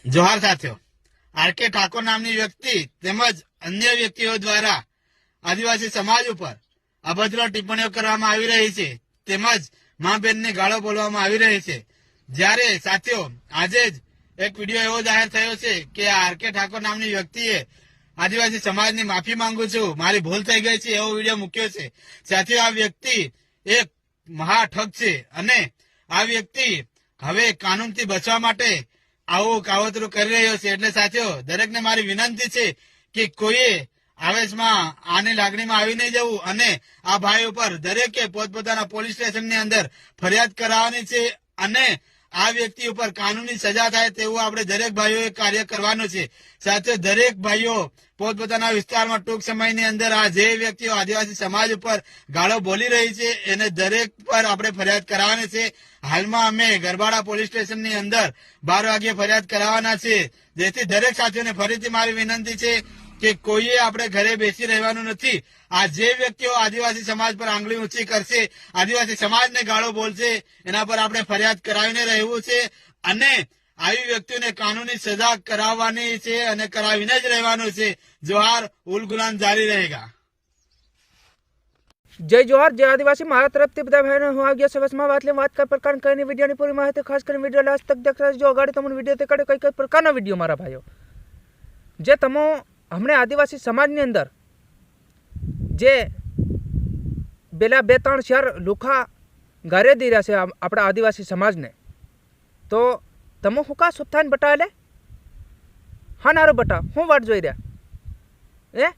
જોહાર સાથીઓ, આર.કે. ઠાકોર નામની વ્યક્તિ તેમજ અન્ય વ્યક્તિઓ દ્વારા આદિવાસી સમાજ ઉપર અભદ્ર ટિપ્પણીઓ કરવામાં આવી રહી છે તેમજ મા બહેનની ગાળો બોલવામાં આવી રહી છે। જ્યારે સાથીઓ આજે જ એક વિડીયો એવો જાહેર થયો છે કે આર.કે. ઠાકોર નામની વ્યક્તિએ આદિવાસી સમાજની માફી માંગુ છું, મારી ભૂલ થઈ ગઈ છે એવો વિડીયો મૂક્યો છે। સાથીઓ, આ વ્યક્તિ એક મહા ઠગ છે અને આ વ્યક્તિ હવે કાનૂનથી બચવા માટે આવું કાવતરું કરી રહ્યો છે। એટલે સાથીઓ, દરેકને મારી વિનંતી છે કે કોઈએ આવેશમાં આની લાગણીમાં આવી નહીં જવું અને આ ભાઈ ઉપર દરેકે પોતપોતાના પોલીસ સ્ટેશનની અંદર ફરિયાદ કરાવવાની છે અને આ વ્યક્તિ ઉપર કાનૂની સજા થાય તેવું આપણે દરેક ભાઈઓએ કાર્ય કરવાનું છે। સાથે દરેક ભાઈઓ પોતપોતાના વિસ્તારમાં ટૂંક સમયની અંદર આ જે વ્યક્તિઓ આદિવાસી સમાજ ઉપર ગાળો બોલી રહી છે એને દરેક પર આપણે ફરિયાદ કરાવવાની છે। હાલમાં અમે ગરબાડા પોલીસ સ્ટેશનની અંદર 12 વાગ્યે ફરિયાદ કરાવવાના છે, જેથી દરેક સાથીઓને ફરીથી મારી વિનંતી છે કે કોઈએ આપણે ઘરે બેસી રહેવાનું નથી। આ જે વ્યક્તિઓ આદિવાસી સમાજ પર આંગળી ઊંચી કરશે, આદિવાસી સમાજને ગાળો બોલશે, એના પર આપણે ફરિયાદ કરાવીને રહેવું છે અને આવી વ્યક્તિઓને કાનૂની સજા કરાવવાની છે અને કરાવીને જ રહેવાનું છે। જોહાર, ઉલ ગુલામ જારી રહેગા। जय जोहार, जय आदिवासी। मारा तरफ થી બધા ભાઈઓને હું આવી ગયો સવાસમાં વાત કર પ્રકાર કઈ વિડીયોની પૂરી માહિતી ખાસ કરીને વિડીયો લાસ્ટ તક દેખતા જો અગાડી તમને વિડીયો તે કડે કઈ પ્રકારનો વિડીયો મારા ભાઈઓ જે તમો हमने आदिवासी समाजની અંદર જે બેલા 2-3 લુખા ગારે દી રહ્યા છે આપણા આદિવાસી સમાજને, તો તમો હું કા સુથાન બટાલે હા નારો બટા હું વાટ જોઈ રહ્યા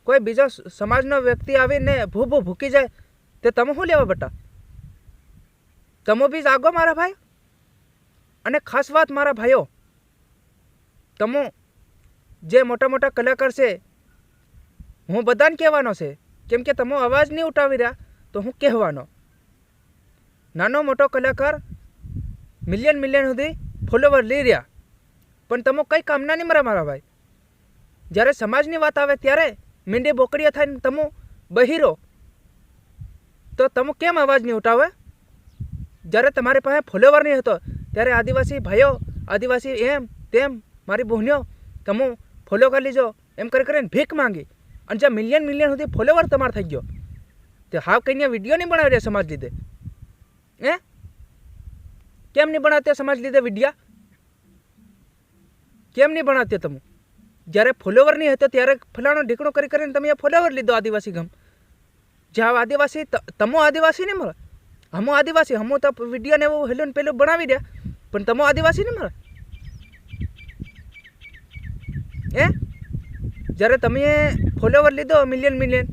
કોઈ બીજો સમાજનો વ્યક્તિ આવીને ભૂ ભૂકી જાય તે તમે શું લેવા બટા? તમો બી જાગો મારા ભાઈ। અને ખાસ વાત મારા ભાઈઓ, તમો જે મોટા મોટા કલાકાર છે હું બધાને કહેવાનો છે, કેમ કે તમે અવાજ નહીં ઉઠાવી રહ્યા તો હું કહેવાનો। નાનો મોટો કલાકાર મિલિયન સુધી ફોલોવર લઈ રહ્યા પણ તમે કંઈ કામના નહીં મારા ભાઈ। જ્યારે સમાજની વાત આવે ત્યારે મીંડી બોકડીઓ થઈને તમે બહિરો તો તમે કેમ અવાજ નહીં ઉઠાવે? જ્યારે તમારી પાસે ફોલોવર નહીં હતો ત્યારે આદિવાસી ભાઈઓ, આદિવાસી એમ તેમ મારી બહેનીઓ તમે ફોલો કરી લીજો એમ કરીને ભીખ માંગી અને જ્યાં મિલિયન સુધી ફોલોવર તમારે થઈ ગયો તે હાવ કંઈ વિડીયો નહીં બનાવી રહ્યા સમાજ લીધે। કેમ નહીં બનાવતા સમાજ લીધે વિડીયા? કેમ નહીં બનાવતા તમે? જ્યારે ફોલોવર નહીં હતો ત્યારે ફલાણો ઢીકણો કરીને તમે ફોલોવર લીધો આદિવાસી ગમ। જ્યાં આદિવાસી તમો આદિવાસી નહીં મળે, હમો આદિવાસી, હમો તો વિડીયો ને એવું હેલું પેલું બનાવી દે પણ તમો આદિવાસી નહીં મળે। જ્યારે તમે ફોલોવર લીધો મિલિયન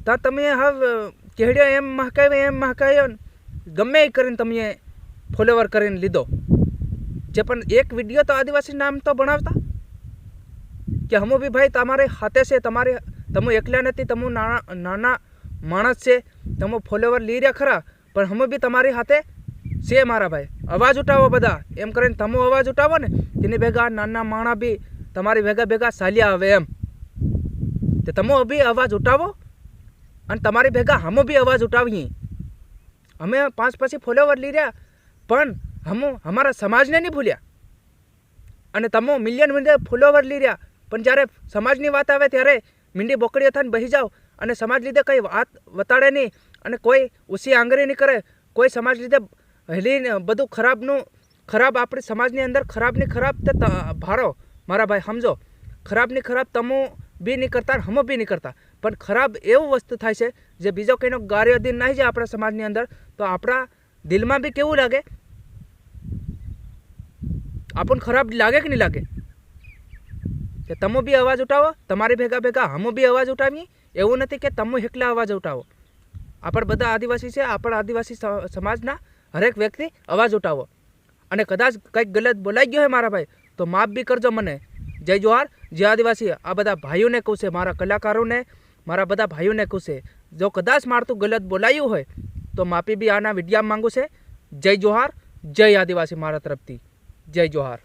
તો તમે હવે કેહડ્યો એમ મહકાવ્યો ગમે એ કરીને તમે ફોલોવર કરીને લીધો જે પણ એક વિડીયો તો આદિવાસી નામ તો બનાવતા કે હમો બી ભાઈ તમારે હાથે છે, તમે એકલા નથી, તમે નાના માણસ છે, તમે ફોલોવર લઈ રહ્યા ખરા પણ હમો બી તમારી હાથે છે મારા ભાઈ। અવાજ ઉઠાવો બધા એમ કરીને તમે અવાજ ઉઠાવો ને તેની ભેગા નાના માણા બી તમારી ભેગા ચાલ્યા આવે એમ તે તમે બી અવાજ ઉઠાવો અને તમારી ભેગા હમો બી અવાજ ઉઠાવીએ। અમે 5 પછી ફોલોવર લઈ રહ્યા પણ હમો અમારા સમાજને નહીં ભૂલ્યા અને તમે મિલિયન ફોલોવર લઈ રહ્યા પણ જ્યારે સમાજની વાત આવે ત્યારે મીંડી બોકડીઓ થઈને બહી જાઓ અને સમાજ લીધે કંઈ વાત વતાડે નહીં અને કોઈ ઉસી આંગળી નહીં કરે, કોઈ સમાજ લીધે હેલીને બધું ખરાબ આપણી સમાજની અંદર ખરાબની ખરાબ તે ભારો મારા ભાઈ સમજો। ખરાબની ખરાબ તમો બી નહીં કરતા હમો બી નહીં કરતા પણ ખરાબ એવું વસ્તુ થાય છે જે બીજો કંઈનો ગાર્યો દિન નહીં જાય આપણા સમાજની અંદર તો આપણા દિલમાં બી કેવું લાગે? આપણને ખરાબ લાગે કે નહીં લાગે? કે તમે બી અવાજ ઉઠાવો, તમારી ભેગા હમો બી અવાજ ઉઠાવીએ। એવું નથી કે તમે એકલા અવાજ ઉઠાવો, આપણે બધા આદિવાસી છે, આપણા આદિવાસી સમાજના હરેક વ્યક્તિ અવાજ ઉઠાવો અને કદાચ કંઈક ગલત બોલાઈ ગયો હોય મારા ભાઈ તો માફ બી કરજો મને। જય જોહાર, જય આદિવાસી। આ બધા ભાઈઓને કહું છે, મારા કલાકારોને, મારા બધા ભાઈઓને કહું છે, જો કદાચ મારતું ગલત બોલાયું હોય તો માફી બી આના વિડીયામાં માંગુ છે। જય જોહાર, જય આદિવાસી મારા તરફથી, જય જોહાર।